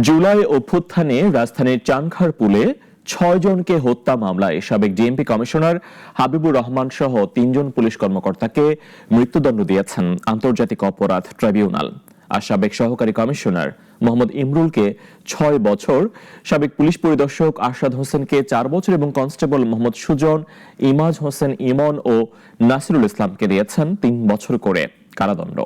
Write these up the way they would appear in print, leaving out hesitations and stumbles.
জুলাই অভ্যুত্থানে রাজধানীর চানখারপুলে ৬ জনকে হত্যা মামলায় সাবেক ডিএমপি কমিশনার হাবিবুর রহমান সহ ৩ জন পুলিশ কর্মকর্তাকে মৃত্যুদণ্ড দিয়েছেন আন্তর্জাতিক অপরাধ ট্রাইব্যুনাল। আর সাবেক সহকারী কমিশনার মোহাম্মদ ইমরুলকে ৬ বছর, সাবেক পুলিশ পরিদর্শক আরশাদ হোসেনকে ৪ বছর এবং কনস্টেবল মোহাম্মদ সুজন, ইমাজ হোসেন ইমন ও নাসিরুল ইসলামকে দিয়েছেন ৩ বছর করে কারাদণ্ড।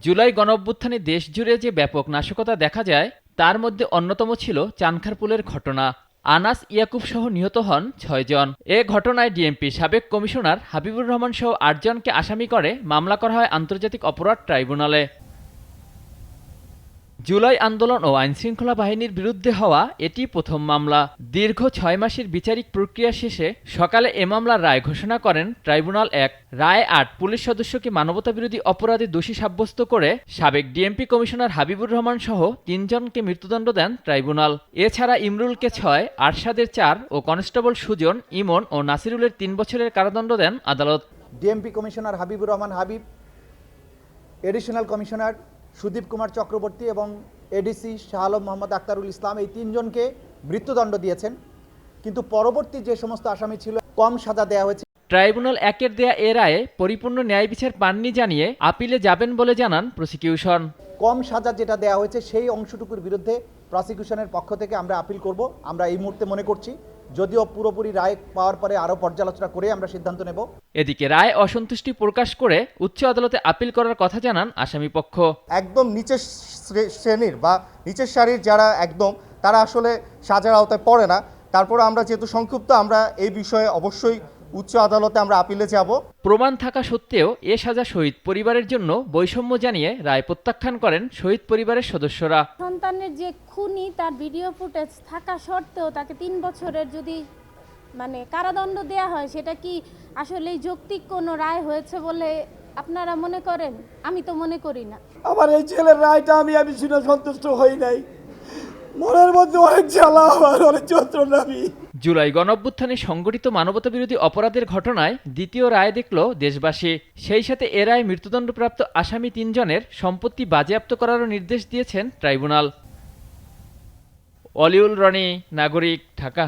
জুলাই গণঅভ্যুত্থানে দেশ জুড়ে যে ব্যাপক নাশকতা দেখা যায় তার মধ্যে অন্যতম ছিল চানখারপুলের ঘটনা। আনাস ইয়াকুব সহ নিহত হন ৬ জন। এ ঘটনায় ডিএমপি সাবেক কমিশনার হাবিবুর রহমান সহ ৮ জনকে আসামি করে মামলা করা হয় আন্তর্জাতিক অপরাধ ট্রাইব্যুনালে। জুলাই আন্দোলন ও আইনশৃঙ্খলা বাহিনীর বিরুদ্ধে হওয়া এটি প্রথম মামলা। দীর্ঘ ৬ মাসের বিচারিক প্রক্রিয়া শেষে সকালে এ মামলার রায় ঘোষণা করেন ট্রাইব্যুনাল ১। রায়ে ৮ পুলিশ সদস্যকে মানবতাবিরোধী অপরাধে দোষী সাব্যস্ত করে সাবেক ডিএমপি কমিশনার হাবিবুর রহমান সহ ৩ জনকে মৃত্যুদণ্ড দেন ট্রাইব্যুনাল। এছাড়া ইমরুলকে ৬, আরশাদের ৪ ও কনস্টেবল সুজন, ইমন ও নাসিরুলের ৩ বছরের কারাদণ্ড দেন আদালত। DMP commissioner Habibur Rahman Habib, additional commissioner Sudip Kumar Chakraborty এবং এডিসি শাহ আলম মোহাম্মদ আক্তারুল ইসলাম এই ৩ জনকে মৃত্যুদণ্ড দিয়েছেন, কিন্তু পরবর্তী যে সমস্ত আসামি ছিল কম সাজা দেওয়া হয়েছে। ট্রাইব্যুনাল ১-এর দেয়া এ রায়ে পরিপূর্ণ ন্যায় বিচার পাননি জানিয়ে আপিলে যাবেন বলে জানান প্রসিকিউশন। কম সাজা যেটা দেওয়া হয়েছে সেই অংশটুকুর বিরুদ্ধে প্রসিকিউশনের পক্ষ থেকে আমরা আপিল করব। আমরা এই মুহূর্তে মনে করছি, যদিও পুরোপুরি রায় পাওয়ার পরে আরও পর্যালোচনা করে আমরা সিদ্ধান্ত নেব। এদিকে রায় অসন্তুষ্টি প্রকাশ করে উচ্চ আদালতে আপিল করার কথা জানান আসামি পক্ষ। একদম নিচের শ্রেণীর বা নিচের সারির যারা একদম তারা আসলে সাজার আওতায় পড়ে না। তারপর আমরা যেহেতু সংক্ষুব্ধ, আমরা এই বিষয়ে অবশ্যই উচ্চ আদালতে আমরা আপিলে যাব। প্রমাণ থাকা সত্ত্বেও এ সাজা শহীদ পরিবারের জন্য বৈষম্য জানিয়ে রায় প্রত্যাখ্যান করেন শহীদ পরিবারের সদস্যরা। সন্তানের যে খুনি তার ভিডিও ফুটেজ থাকা সত্ত্বেও তাকে ৩ বছরের যদি কারাদণ্ড দেয়া হয়, সেটা কি আসলেই যৌক্তিক কোনো রায় হয়েছে বলে আপনারা মনে করেন? আমি তো মনে করি না। আমার এই ছেলের রায়টা আমি শুনে সন্তুষ্ট হই নাই। মনের মধ্যে অনেক জ্বালা, আমার অনেক যন্ত্রণা। জুলাই গণঅভ্যুত্থানে সংগঠিত মানবতাবিরোধী অপরাধের ঘটনায় দ্বিতীয় রায় দেখল দেশবাসী। সেই সাথে এ রায় মৃত্যুদণ্ডপ্রাপ্ত আসামি ৩ জনের সম্পত্তি বাজেয়াপ্ত করারও নির্দেশ দিয়েছেন ট্রাইব্যুনাল। অলিউল রনি, নাগরিক, ঢাকা।